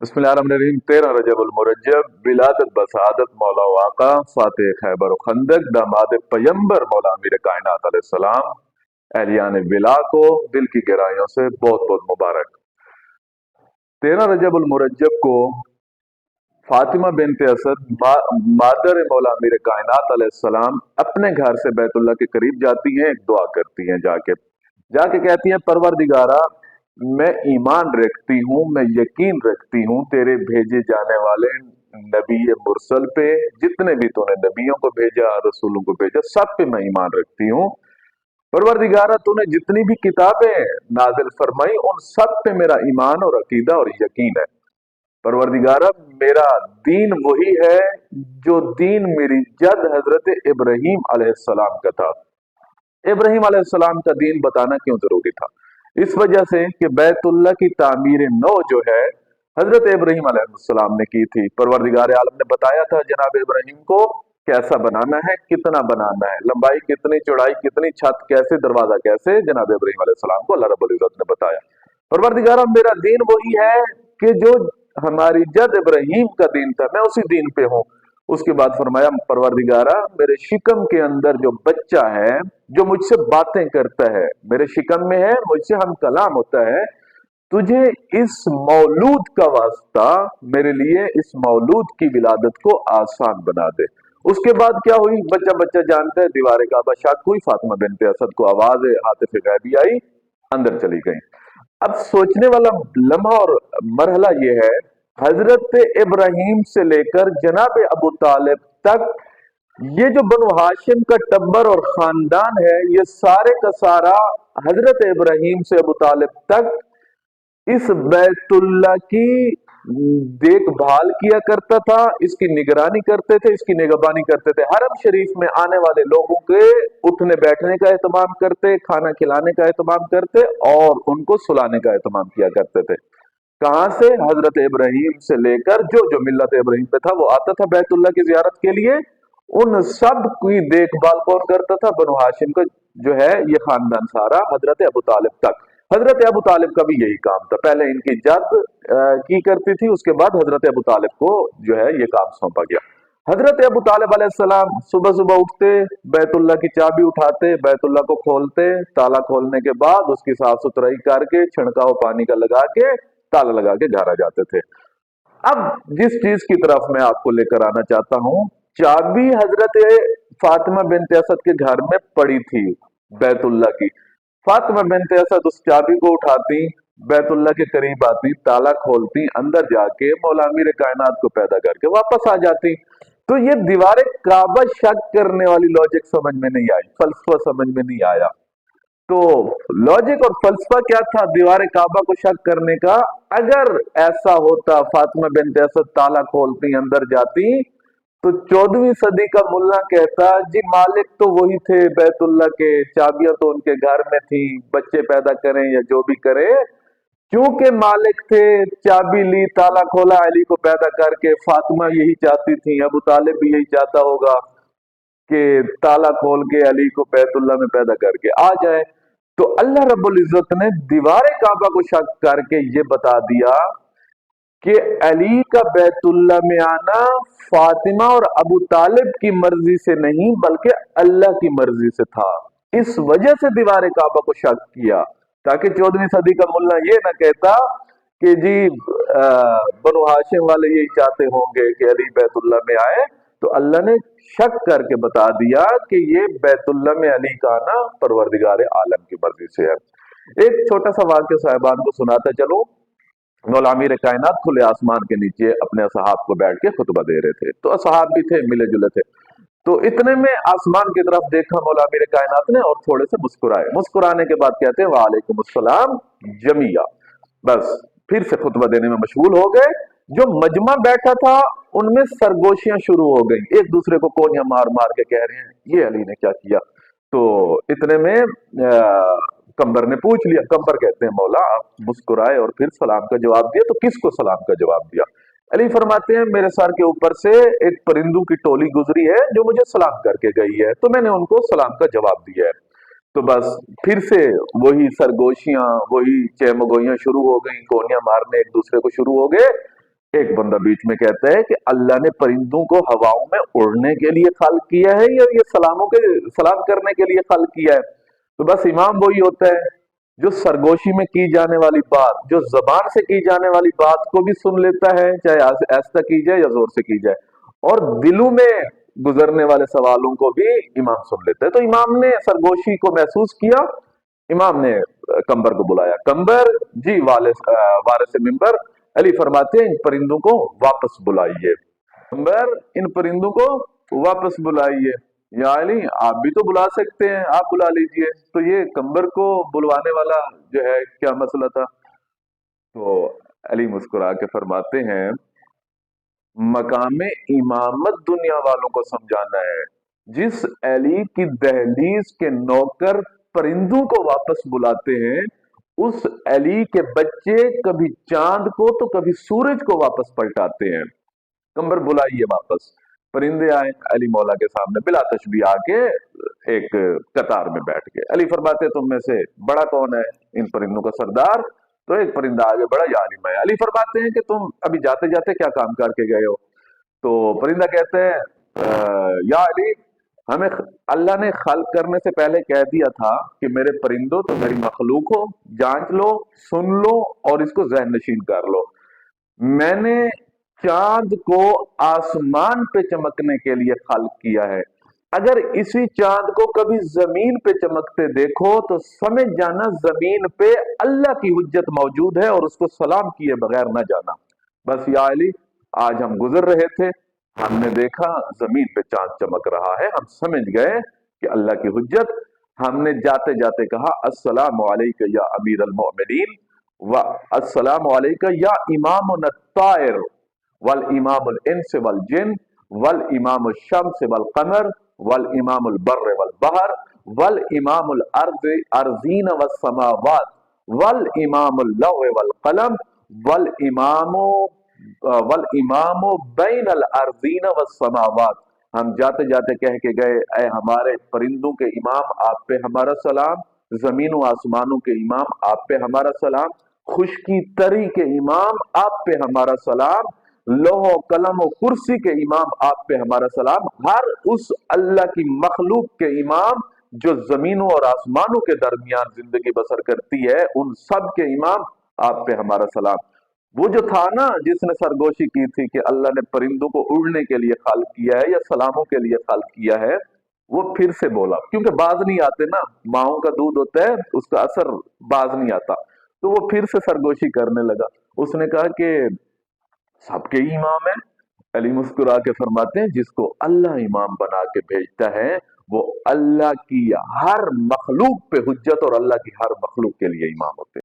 बिस्मिल्लाहिर्रहमानिर्रहीम। 13 रजबुल मुरज्जब, विलादत बसादत मौला वाका फातेह खैबर खंदक दामाद पैगंबर मौला अमीर कायनात अलैहिस्सलाम एहलियान विला को दिल की गहराइयों से बहुत बहुत मुबारक। 13 रजबुल मुरज्जब को फातिमा बिनते असद मादर मौला अमीर कायनात अलैहिस्सलाम अपने घर से बैतुल्लाह के करीब जाती हैं, एक दुआ करती हैं। जाके जाके कहती हैं, परवरदिगारा, मैं ईमान रखती हूँ, मैं यकीन रखती हूँ तेरे भेजे जाने वाले नबी मुरसल पे, जितने भी तूने नबियों को भेजा, रसूलों को भेजा, सब पे मैं ईमान रखती हूँ। परवरदिगारा, तूने जितनी भी किताबें नाजिल फरमाई उन सब पे मेरा ईमान और अकीदा और यकीन है। परवरदिगारा, मेरा दीन वही है जो दीन मेरी जद हजरत इब्राहीम अलैहिस्सलाम का था। इब्राहीम अलैहिस्सलाम का दीन बताना क्यों जरूरी था? इस वजह से कि बैतुल्लाह की तामीर नौ जो है हजरत इब्राहीम अलैहिस्सलाम ने की थी। परवरदिगार आलम ने बताया था जनाब इब्राहीम को कैसा बनाना है, कितना बनाना है, लंबाई कितनी, चौड़ाई कितनी, छत कैसे, दरवाजा कैसे, जनाब इब्राहीम अलैहिस्सलाम को अल्लाह रब्बुल इज्जत ने बताया। परवरदिगार, मेरा दीन वही है कि जो हमारी जद इब्राहीम का दीन था, मैं उसी दीन पे हूँ। उसके बाद फरमाया, परवरदिगारा, मेरे शिकम के अंदर जो बच्चा है, जो मुझसे बातें करता है, मेरे शिकम में है, मुझसे हम कलाम होता है, तुझे इस मौलूद का वास्ता, मेरे लिए इस मौलूद की विलादत को आसान बना दे। उसके बाद क्या हुई? बच्चा बच्चा जानता है, दीवार काबा शक हुई, फातिमा बिनते असद को आवाज हातिफ गैबी आई, अंदर चली गई। अब सोचने वाला लम्हा और मरहला ये है, हजरत इब्राहीम से लेकर जनाब अबू तालिब तक ये जो बनु हाशिम का टब्बर और खानदान है, ये सारे का सारा हजरत इब्राहीम से अबू तालिब तक इस बैतुल्लाह की देखभाल किया करता था, इसकी निगरानी करते थे, इसकी निगहबानी करते थे। हरम शरीफ में आने वाले लोगों के उठने बैठने का एहतमाम करते, खाना खिलाने का एहतमाम करते और उनको सुलाने का एहतमाम किया करते थे। कहां से? हजरत इब्राहीम से लेकर जो जो मिल्लत इब्राहीम पे था वो आता था बैतुल्लाह की जियारत के लिए। उन सब की देखभाल कौन करता था? बनु हाशिम का जो है ये खानदान सारा, हजरत अबू तालिब तक। हजरत अबू तालिब का भी यही काम था। पहले इनकी जद की करती थी, उसके बाद हजरत अबू तालिब को जो है ये काम सौंपा गया। हजरत अबू तालिब अलैहिस्सलाम सुबह सुबह उठते, बैतुल्लाह की चाबी उठाते, बैतुल्लाह को खोलते, ताला खोलने के बाद उसकी साफ सुथराई करके छिड़काव पानी का लगा के ताला लगा के घर आ जाते थे। अब जिस चीज की तरफ मैं आपको लेकर आना चाहता हूं, चाबी हजरत फातिमा बिनते असद के घर में पड़ी थी बैतुल्लाह की। फातिमा बिनते असद उस चाबी को उठाती, बैतुल्लाह के करीब आती, ताला खोलती, अंदर जाके मौला अमीर कायनात को पैदा करके वापस आ जाती। तो ये दीवार काबा शक करने वाली लॉजिक समझ में नहीं आई, फलसफा समझ में नहीं आया। तो लॉजिक और फलसफा क्या था दीवार काबा को शक करने का? अगर ऐसा होता, फातिमा बिनते असद ताला खोलती, अंदर जाती, तो 14वीं सदी का मुल्ला कहता, जी मालिक तो वही थे बैतुल्लाह के, चाबियां तो उनके घर में थी, बच्चे पैदा करें या जो भी करें, क्योंकि मालिक थे, चाबी ली, ताला खोला, अली को पैदा करके। फातिमा यही चाहती थी, अबू तालिब भी यही चाहता होगा कि ताला खोल के अली को बैतुल्लाह में पैदा करके आ जाए। तो अल्लाह रब्बुल इज्जत ने दीवार काबा को शक करके ये बता दिया कि अली का बैतुल्लाह में आना फातिमा और अबू तालिब की मर्जी से नहीं बल्कि अल्लाह की मर्जी से था। इस वजह से दीवार काबा को शक किया, ताकि 14वीं सदी का मुल्ला ये ना कहता कि जी बनु हाशिम वाले यही चाहते होंगे कि अली बैतुल्लाह में आए। तो अल्लाह ने शक करके बता दिया कि ये बैतुल्लाह में अली का आना परवरदिगार आलम की मर्जी से है। एक छोटा सा वाक्य साहिबान को सुनाता चलो। मौला अमीर कायनात खुले आसमान के नीचे अपने असहाब को बैठ के खुतबा दे रहे थे। तो असहाब भी थे, मिले जुले थे। तो इतने में आसमान की तरफ देखा मौला अमीर कायनात ने और थोड़े से मुस्कुराए। मुस्कुराने के बाद कहते हैं, वालेकुम अस्सलाम जमिया। बस फिर से खुतबा देने में मशगूल हो गए। जो मजमा बैठा था उनमें सरगोशियां शुरू हो गई, एक दूसरे को कोनियां मार मार के कह रहे हैं, ये अली ने क्या किया। तो इतने में कंबर ने पूछ लिया। कंबर कहते हैं, मौला आप मुस्कुराए और फिर सलाम का जवाब दिया, तो किसको सलाम का जवाब दिया? अली फरमाते हैं, मेरे सर के ऊपर से एक परिंदों की टोली गुजरी है जो मुझे सलाम करके गई है, तो मैंने उनको सलाम का जवाब दिया है। तो बस फिर से वही सरगोशियां, वही चहमगोइयां शुरू हो गई, कोनियां मारने एक दूसरे को शुरू हो गए। एक बंदा बीच में कहता है कि अल्लाह ने परिंदों को हवाओं में उड़ने के लिए खल्क किया है या ये सलाम करने के लिए खल्क किया है। तो बस इमाम वही होता है जो सरगोशी में की जाने वाली बात, जो जबान से की जाने वाली बात को भी सुन लेता है, चाहे आहिस्ता की जाए या जोर से की जाए, और दिलों में गुजरने वाले सवालों को भी इमाम सुन लेता है। तो इमाम ने सरगोशी को महसूस किया, इमाम ने कंबर को बुलाया। कंबर जी वारिस मिंबर, अली फरमाते हैं इन परिंदों को वापस बुलाइए। कंबर इन परिंदों को वापस बुलाइए। या अली आप भी तो बुला सकते हैं, आप बुला लीजिए। तो ये कंबर को बुलवाने वाला जो है क्या मसला था। तो अली मुस्कुरा के फरमाते हैं मकाम इमामत दुनिया वालों को समझाना है। जिस अली की दहलीज के नौकर परिंदों को वापस बुलाते हैं, उस अली के बच्चे कभी चांद को तो कभी सूरज को वापस पलटाते हैं। कंबर बुलाइए वापस। परिंदे आए अली मौला के सामने बिला तशबी आके एक कतार में बैठ गए। अली फरमाते तुम में से बड़ा कौन है इन परिंदों का सरदार। तो एक परिंदा आगे बड़ा, या अली मैं। अली फरमाते हैं कि तुम अभी जाते जाते क्या काम करके गए हो। तो परिंदा कहते हैं या अली हमें अल्लाह ने खल्क करने से पहले कह दिया था कि मेरे परिंदों तो मेरी मखलूक हो, जांच लो, सुन लो और इसको जहन नशीन कर लो। मैंने चांद को आसमान पे चमकने के लिए खल्क किया है। अगर इसी चांद को कभी जमीन पे चमकते देखो तो समझ जाना जमीन पे अल्लाह की हुज्जत मौजूद है और उसको सलाम किए बगैर न जाना। बस या अली आज हम गुजर रहे थे, हमने देखा जमीन पे चांद चमक रहा है, हम समझ गए कि अल्लाह की हुज्जत। हमने जाते जाते कहा अस्सलामु अलैका या अमीर अल मोमिनीन व अस्सलामु अलैका या इमाम तायर वल इमामुल इंस वल जिन वल इमामुल शम्स वल कमर वल इमामुल बर्र वल बहर वल इमामुल अर्जीन वस समावात वल इमामुल लौह वल कलम वल इमामु बैन अल अर्जीन वस समावात। हम जाते जाते कह के गए ऐ हमारे परिंदों के इमाम आप पे हमारा सलाम, जमीन व आसमानों के इमाम आप पे हमारा सलाम, खुशकी तरी के इमाम आप पे हमारा सलाम, लोहो कलम और कुर्सी के इमाम आप पे हमारा सलाम। हर उस अल्लाह की मखलूक के इमाम जो जमीनों और आसमानों के दरमियान जिंदगी बसर करती है, उन सब के इमाम आप पे हमारा सलाम। वो जो था ना जिसने सरगोशी की थी कि अल्लाह ने परिंदों को उड़ने के लिए खाल किया है या सलामों के लिए खाल किया है, वो फिर से बोला, क्योंकि बाज नहीं आते ना, माओ का दूध होता है उसका असर बाज नहीं आता। तो वो फिर से सरगोशी करने लगा। उसने कहा कि सबके इमाम है। अली मुस्कुरा के फरमाते हैं जिसको अल्लाह इमाम बना के भेजता है वो अल्लाह की हर मखलूक पे हुज्जत और अल्लाह की हर मखलूक के लिए इमाम होते हैं।